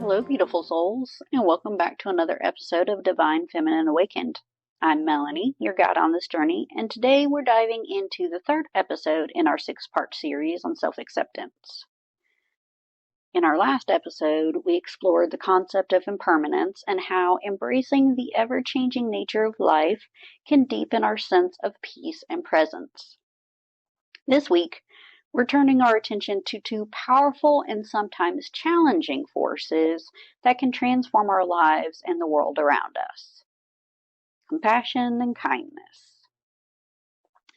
Hello, beautiful souls, and welcome back to another episode of Divine Feminine Awakened. I'm Melanie, your guide on this journey, and today we're diving into the third episode in our six-part series on self-acceptance. In our last episode, we explored the concept of impermanence and how embracing the ever-changing nature of life can deepen our sense of peace and presence. This week, we're turning our attention to two powerful and sometimes challenging forces that can transform our lives and the world around us: compassion and kindness.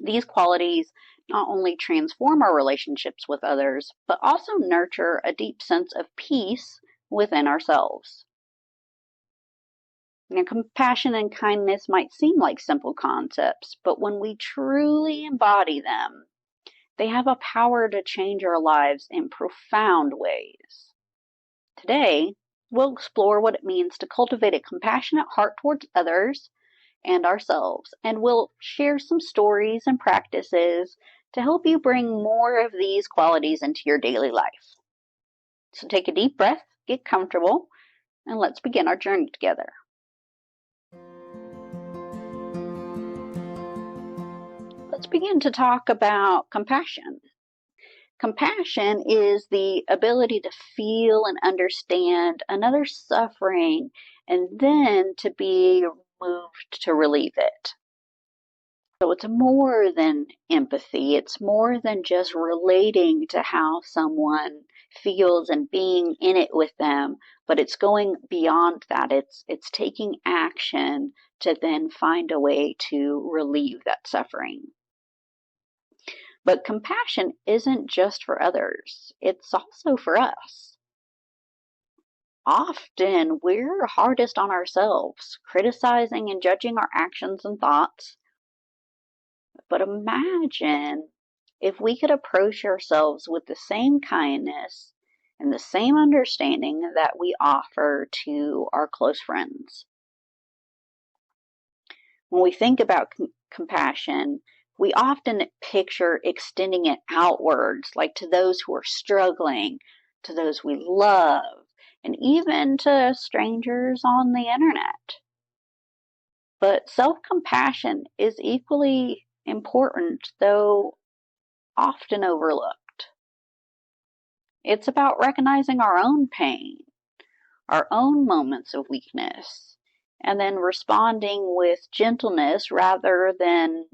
These qualities not only transform our relationships with others, but also nurture a deep sense of peace within ourselves. Now, compassion and kindness might seem like simple concepts, but when we truly embody them, they have a power to change our lives in profound ways. Today, we'll explore what it means to cultivate a compassionate heart towards others and ourselves, and we'll share some stories and practices to help you bring more of these qualities into your daily life. So take a deep breath, get comfortable, and let's begin our journey together. Let's begin to talk about compassion. Compassion is the ability to feel and understand another's suffering and then to be moved to relieve it. So it's more than empathy. It's more than just relating to how someone feels and being in it with them, but it's going beyond that. It's taking action to then find a way to relieve that suffering. But compassion isn't just for others, it's also for us. Often we're hardest on ourselves, criticizing and judging our actions and thoughts. But imagine if we could approach ourselves with the same kindness and the same understanding that we offer to our close friends. When we think about compassion, we often picture extending it outwards, like to those who are struggling, to those we love, and even to strangers on the internet. But self-compassion is equally important, though often overlooked. It's about recognizing our own pain, our own moments of weakness, and then responding with gentleness rather than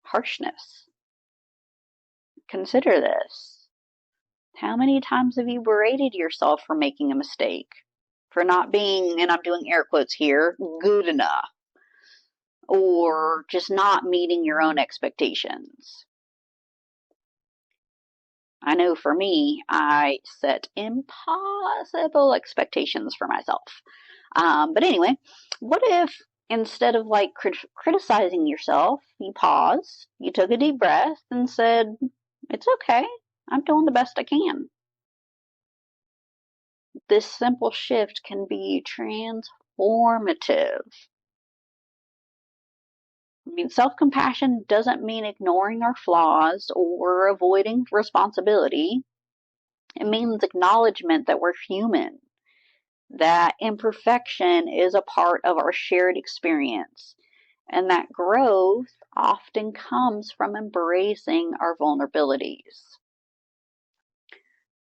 harshness. Consider this. How many times have you berated yourself for making a mistake? For not being, and I'm doing air quotes here, good enough? Or just not meeting your own expectations? I know for me, I set impossible expectations for myself. But anyway, what if instead of criticizing yourself, you paused, you took a deep breath and said, "It's okay, I'm doing the best I can." This simple shift can be transformative. Self-compassion doesn't mean ignoring our flaws or avoiding responsibility. It means acknowledgement that we're human, that imperfection is a part of our shared experience, and that growth often comes from embracing our vulnerabilities.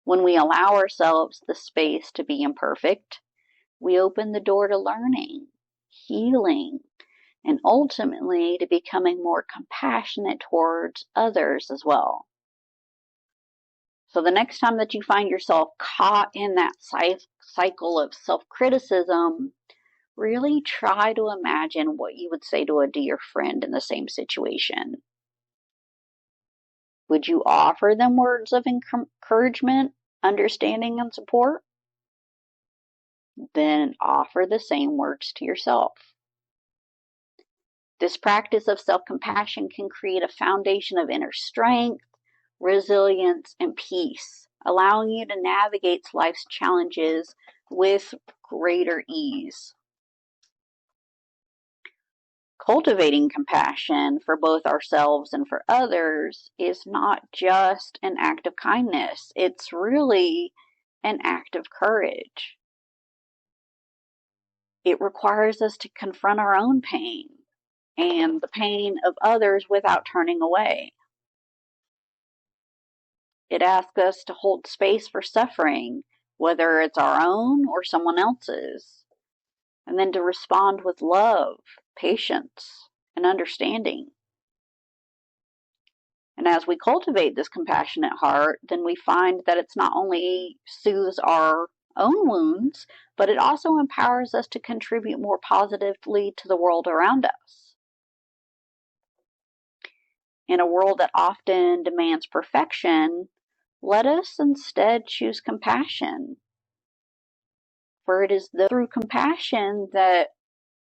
When we allow ourselves the space to be imperfect, we open the door to learning, healing, and ultimately to becoming more compassionate towards others as well. So the next time that you find yourself caught in that cycle of self-criticism, really try to imagine what you would say to a dear friend in the same situation. Would you offer them words of encouragement, understanding, and support? Then offer the same words to yourself. This practice of self-compassion can create a foundation of inner strength, resilience, and peace, allowing you to navigate life's challenges with greater ease. Cultivating compassion for both ourselves and for others is not just an act of kindness. It's really an act of courage. It requires us to confront our own pain and the pain of others without turning away. It asks us to hold space for suffering, whether it's our own or someone else's, and then to respond with love, patience, and understanding. And as we cultivate this compassionate heart, then we find that it's not only soothes our own wounds, but it also empowers us to contribute more positively to the world around us. In a world that often demands perfection, let us instead choose compassion. For it is through compassion that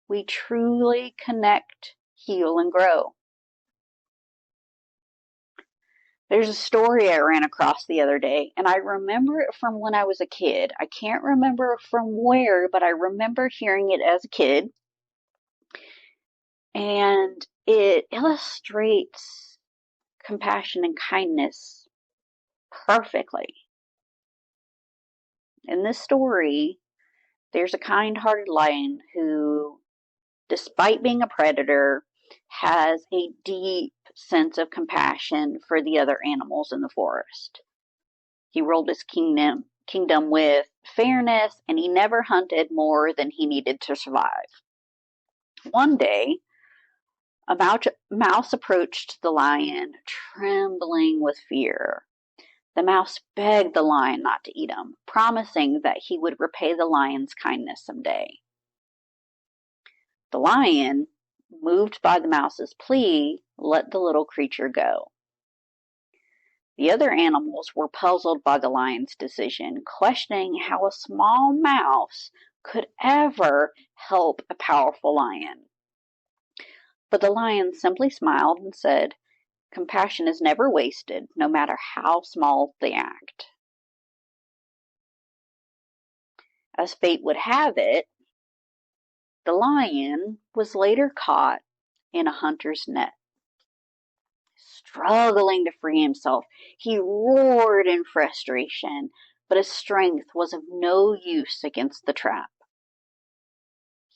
we truly connect, heal, and grow. There's a story I ran across the other day, and I remember it from when I was a kid. I can't remember from where, but I remember hearing it as a kid. And it illustrates compassion and kindness perfectly. In this story, there's a kind-hearted lion who, despite being a predator, has a deep sense of compassion for the other animals in the forest. He ruled his kingdom with fairness, and he never hunted more than he needed to survive. One day, a mouse approached the lion, trembling with fear. The mouse begged the lion not to eat him, promising that he would repay the lion's kindness someday. The lion, moved by the mouse's plea, let the little creature go. The other animals were puzzled by the lion's decision, questioning how a small mouse could ever help a powerful lion. But the lion simply smiled and said, "Compassion is never wasted, no matter how small the act." As fate would have it, the lion was later caught in a hunter's net. Struggling to free himself, he roared in frustration, but his strength was of no use against the trap.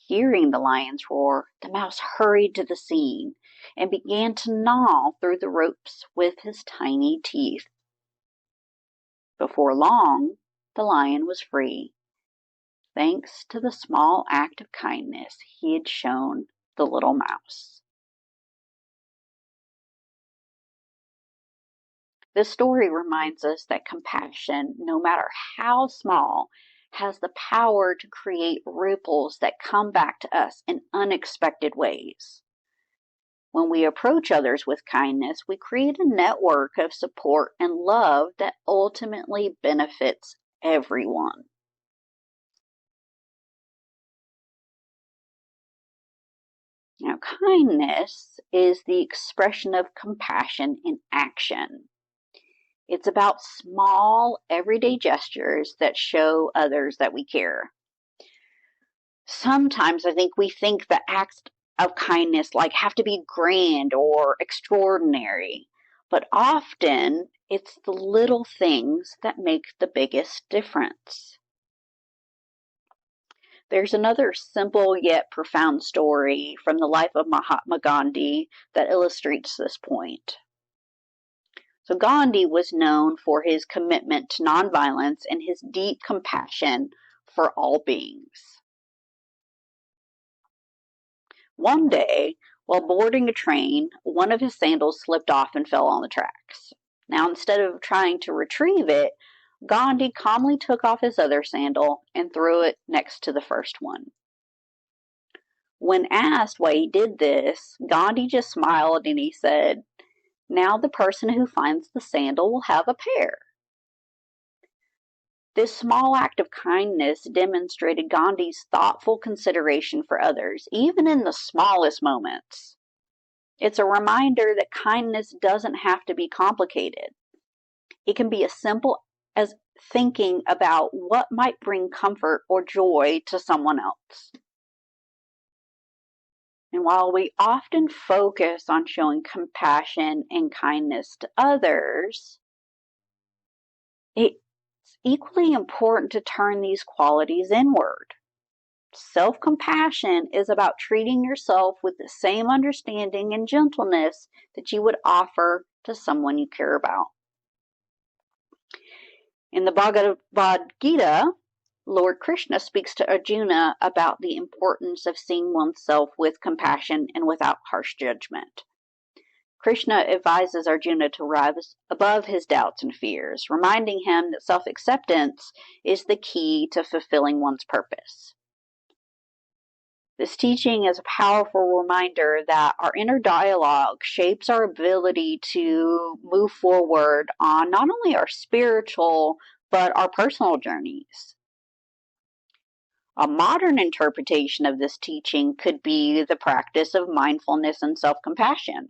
Hearing the lion's roar, the mouse hurried to the scene and began to gnaw through the ropes with his tiny teeth. Before long, the lion was free, thanks to the small act of kindness he had shown the little mouse. This story reminds us that compassion, no matter how small, has the power to create ripples that come back to us in unexpected ways. When we approach others with kindness, we create a network of support and love that ultimately benefits everyone. Now, kindness is the expression of compassion in action. It's about small, everyday gestures that show others that we care. Sometimes I think we think the acts of kindness have to be grand or extraordinary, but often it's the little things that make the biggest difference. There's another simple yet profound story from the life of Mahatma Gandhi that illustrates this point. So Gandhi was known for his commitment to nonviolence and his deep compassion for all beings. One day, while boarding a train, one of his sandals slipped off and fell on the tracks. Now, instead of trying to retrieve it, Gandhi calmly took off his other sandal and threw it next to the first one. When asked why he did this, Gandhi just smiled and he said, "Now the person who finds the sandal will have a pair." This small act of kindness demonstrated Gandhi's thoughtful consideration for others, even in the smallest moments. It's a reminder that kindness doesn't have to be complicated. It can be as simple as thinking about what might bring comfort or joy to someone else. And while we often focus on showing compassion and kindness to others, it's equally important to turn these qualities inward. Self-compassion is about treating yourself with the same understanding and gentleness that you would offer to someone you care about. In the Bhagavad Gita, Lord Krishna speaks to Arjuna about the importance of seeing oneself with compassion and without harsh judgment. Krishna advises Arjuna to rise above his doubts and fears, reminding him that self-acceptance is the key to fulfilling one's purpose. This teaching is a powerful reminder that our inner dialogue shapes our ability to move forward on not only our spiritual, but our personal journeys. A modern interpretation of this teaching could be the practice of mindfulness and self-compassion.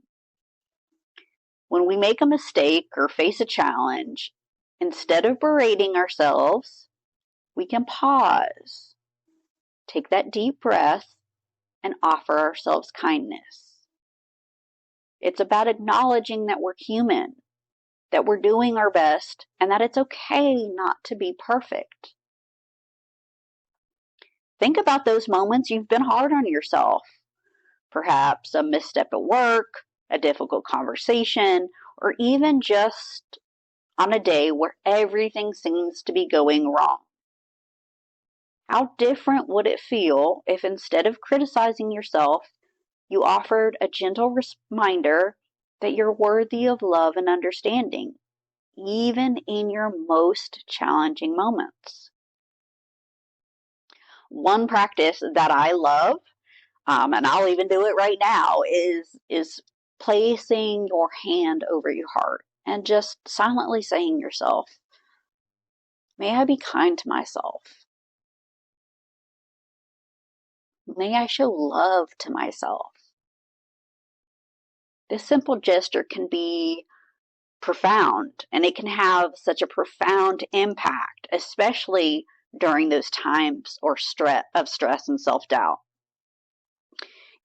When we make a mistake or face a challenge, instead of berating ourselves, we can pause, take that deep breath, and offer ourselves kindness. It's about acknowledging that we're human, that we're doing our best, and that it's okay not to be perfect. Think about those moments you've been hard on yourself. Perhaps a misstep at work, a difficult conversation, or even just on a day where everything seems to be going wrong. How different would it feel if instead of criticizing yourself, you offered a gentle reminder that you're worthy of love and understanding, even in your most challenging moments? One practice that I love, and I'll even do it right now, is placing your hand over your heart and just silently saying to yourself, may I be kind to myself. May I show love to myself. This simple gesture can be profound, and it can have such a profound impact, especially during those times of stress and self-doubt.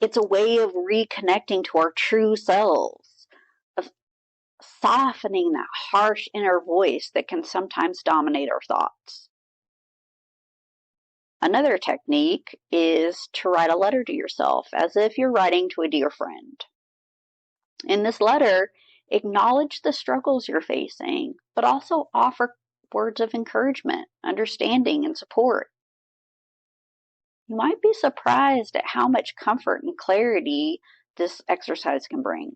It's a way of reconnecting to our true selves, of softening that harsh inner voice that can sometimes dominate our thoughts. Another technique is to write a letter to yourself as if you're writing to a dear friend. In this letter, acknowledge the struggles you're facing, but also offer words of encouragement, understanding, and support. You might be surprised at how much comfort and clarity this exercise can bring.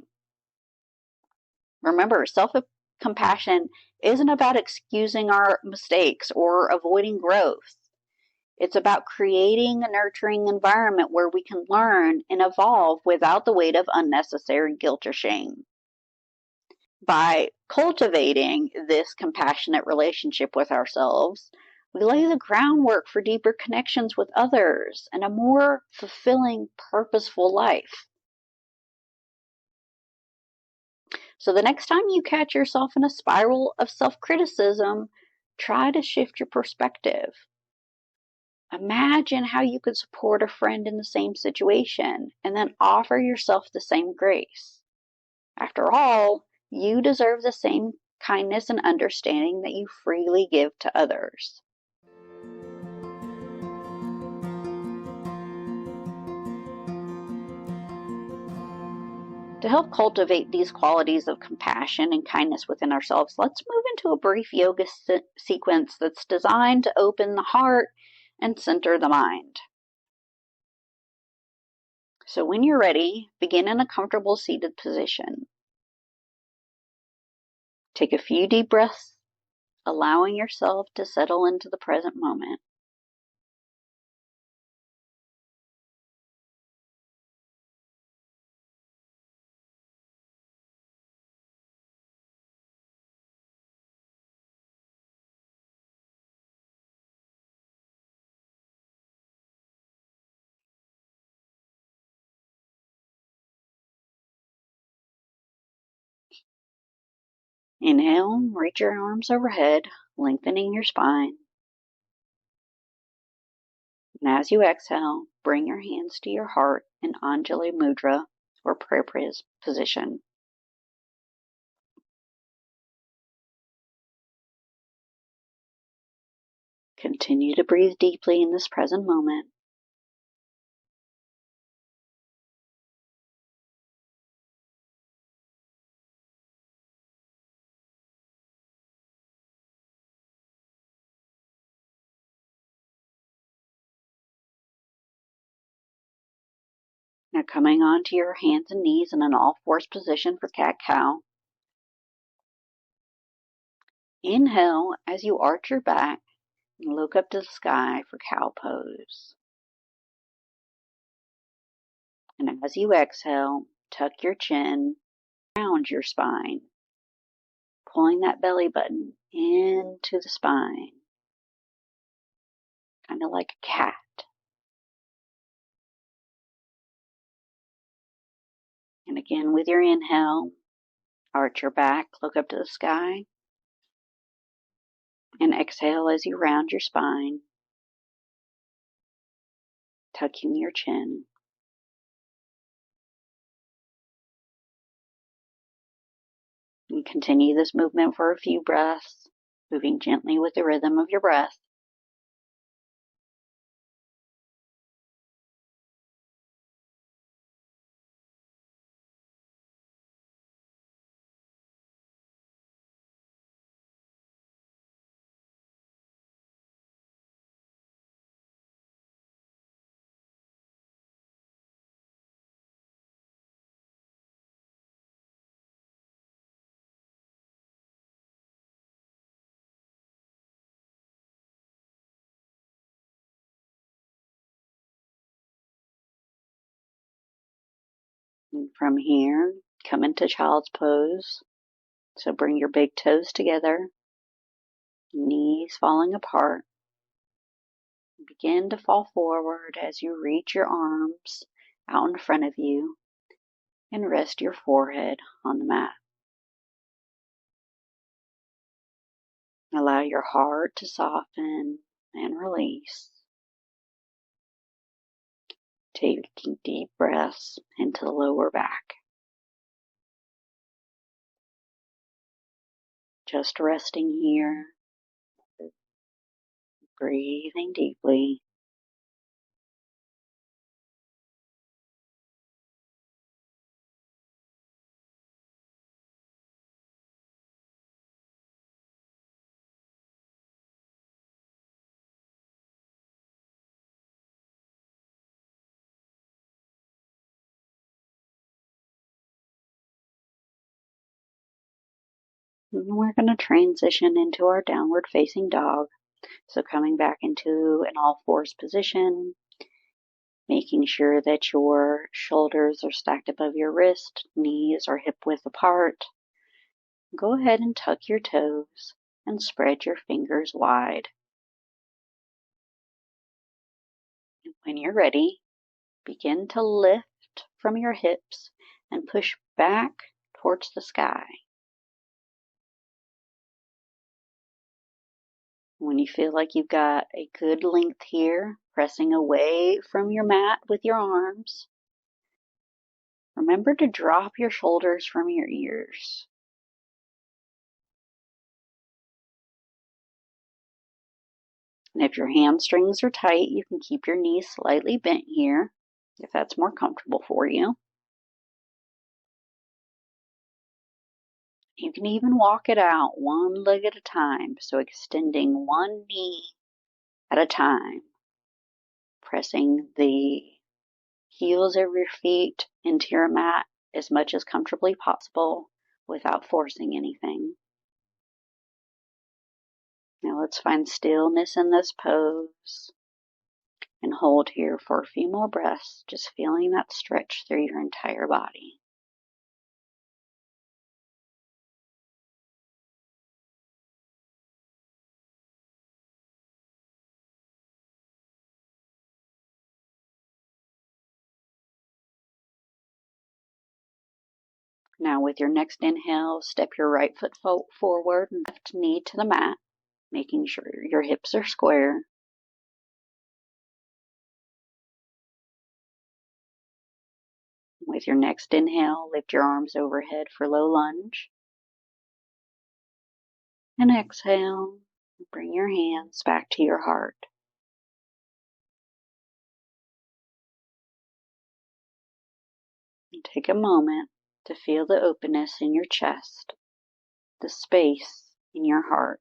Remember, self-compassion isn't about excusing our mistakes or avoiding growth. It's about creating a nurturing environment where we can learn and evolve without the weight of unnecessary guilt or shame. By cultivating this compassionate relationship with ourselves, we lay the groundwork for deeper connections with others and a more fulfilling, purposeful life. So the next time you catch yourself in a spiral of self-criticism, try to shift your perspective. Imagine how you could support a friend in the same situation and then offer yourself the same grace. After all, you deserve the same kindness and understanding that you freely give to others. To help cultivate these qualities of compassion and kindness within ourselves, let's move into a brief yoga sequence that's designed to open the heart and center the mind. So when you're ready, begin in a comfortable seated position. Take a few deep breaths, allowing yourself to settle into the present moment. Inhale, reach your arms overhead, lengthening your spine. And as you exhale, bring your hands to your heart in Anjali Mudra or prayer position. Continue to breathe deeply in this present moment. Now coming onto your hands and knees in an all-fours position for cat-cow. Inhale as you arch your back and look up to the sky for cow pose. And as you exhale, tuck your chin around your spine, pulling that belly button into the spine, kind of like a cat. And again, with your inhale, arch your back, look up to the sky, and exhale as you round your spine, tucking your chin. And continue this movement for a few breaths, moving gently with the rhythm of your breath. And from here, come into child's pose. So bring your big toes together, knees falling apart. Begin to fall forward as you reach your arms out in front of you and rest your forehead on the mat. Allow your heart to soften and release. Taking deep breaths into the lower back. Just resting here, breathing deeply. And we're going to transition into our downward facing dog. So coming back into an all fours position, making sure that your shoulders are stacked above your wrist, knees are hip width apart. Go ahead and tuck your toes and spread your fingers wide. And when you're ready, begin to lift from your hips and push back towards the sky. When you feel like you've got a good length here, pressing away from your mat with your arms, remember to drop your shoulders from your ears. And if your hamstrings are tight, you can keep your knees slightly bent here, if that's more comfortable for you. You can even walk it out one leg at a time, so extending one knee at a time, pressing the heels of your feet into your mat as much as comfortably possible without forcing anything. Now let's find stillness in this pose and hold here for a few more breaths, just feeling that stretch through your entire body. Now with your next inhale, step your right foot forward and left knee to the mat, making sure your hips are square. With your next inhale, lift your arms overhead for low lunge. And exhale, bring your hands back to your heart. And take a moment to feel the openness in your chest, the space in your heart.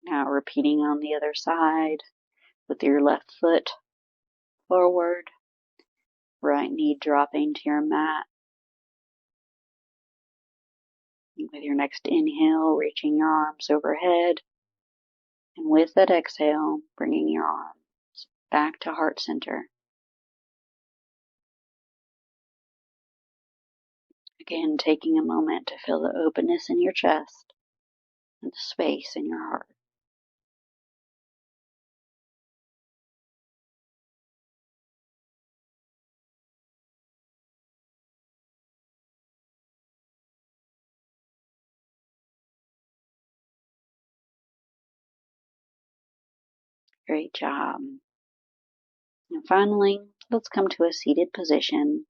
Now repeating on the other side with your left foot forward, right knee dropping to your mat. With your next inhale, reaching your arms overhead. And with that exhale, bringing your arms back to heart center. Again, taking a moment to feel the openness in your chest and the space in your heart. Great job. And finally, let's come to a seated position.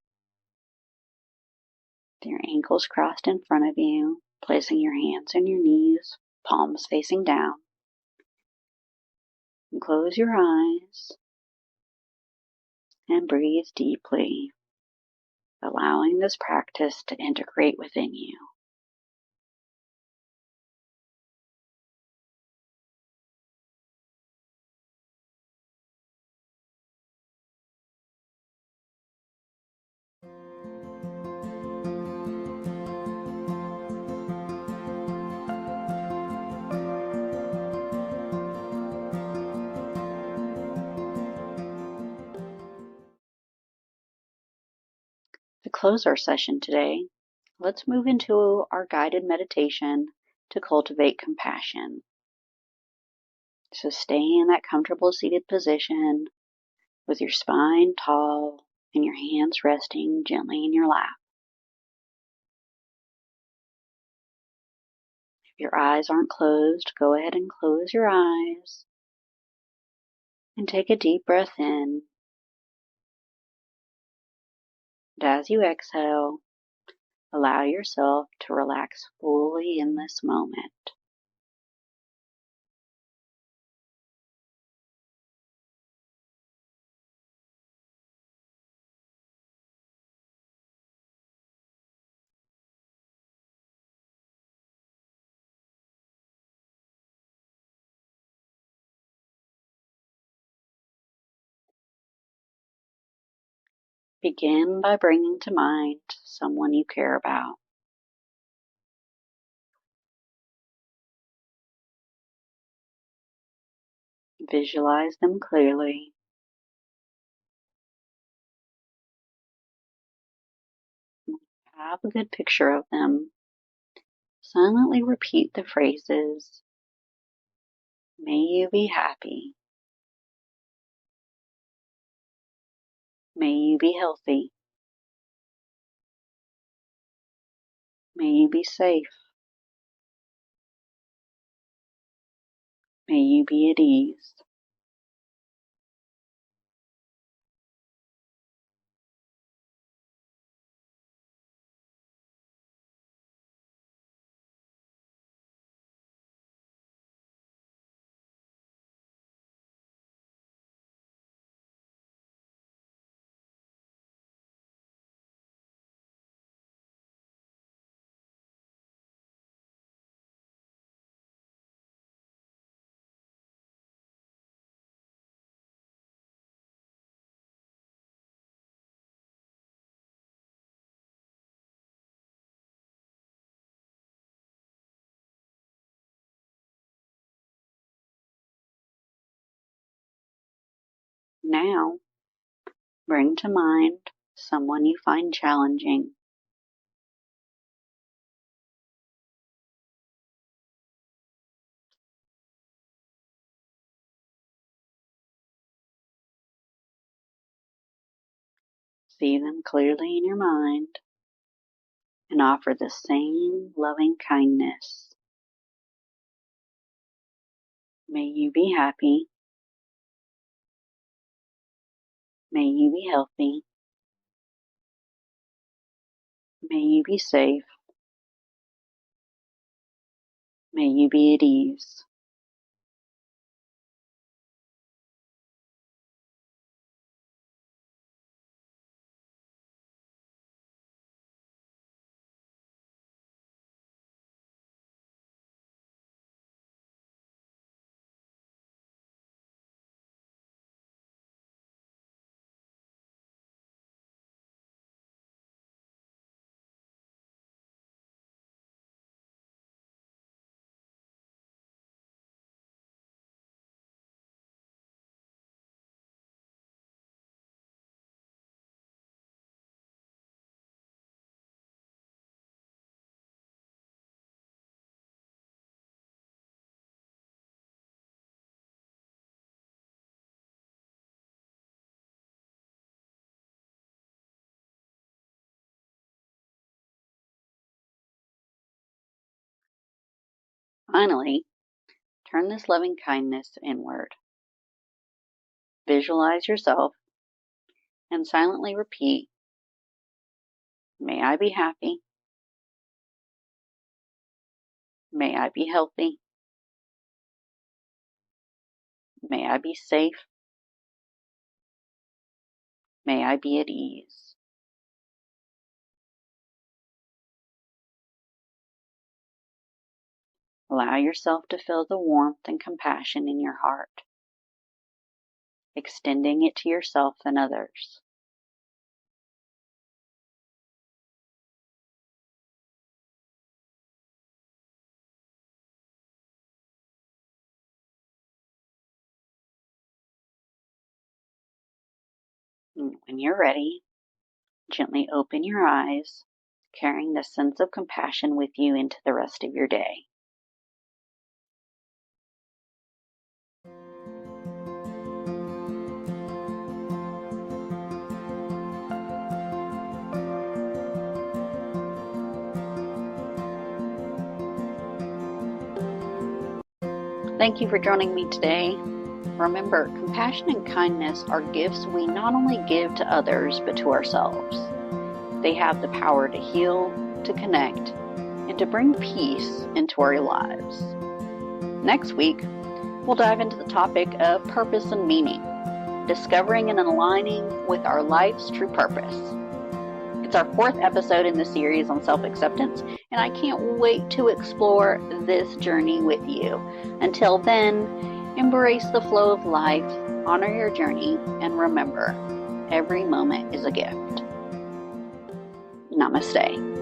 With your ankles crossed in front of you, placing your hands on your knees, palms facing down. And close your eyes and breathe deeply, allowing this practice to integrate within you. To close our session today, let's move into our guided meditation to cultivate compassion. So stay in that comfortable seated position with your spine tall and your hands resting gently in your lap. If your eyes aren't closed, go ahead and close your eyes and take a deep breath in. And as you exhale, allow yourself to relax fully in this moment. Begin by bringing to mind someone you care about. Visualize them clearly. Have a good picture of them. Silently repeat the phrases, "May you be happy. May you be healthy. May you be safe. May you be at ease." Now, bring to mind someone you find challenging. See them clearly in your mind and offer the same loving kindness. May you be happy. May you be healthy. May you be safe. May you be at ease. Finally, turn this loving kindness inward. Visualize yourself and silently repeat, may I be happy. May I be healthy. May I be safe. May I be at ease. Allow yourself to feel the warmth and compassion in your heart, extending it to yourself and others. And when you're ready, gently open your eyes, carrying this sense of compassion with you into the rest of your day. Thank you for joining me today. Remember, compassion and kindness are gifts we not only give to others, but to ourselves. They have the power to heal, to connect, and to bring peace into our lives. Next week, we'll dive into the topic of purpose and meaning, discovering and aligning with our life's true purpose. It's our 4th episode in the series on self-acceptance, and I can't wait to explore this journey with you. Until then, embrace the flow of life, honor your journey, and remember, every moment is a gift. Namaste.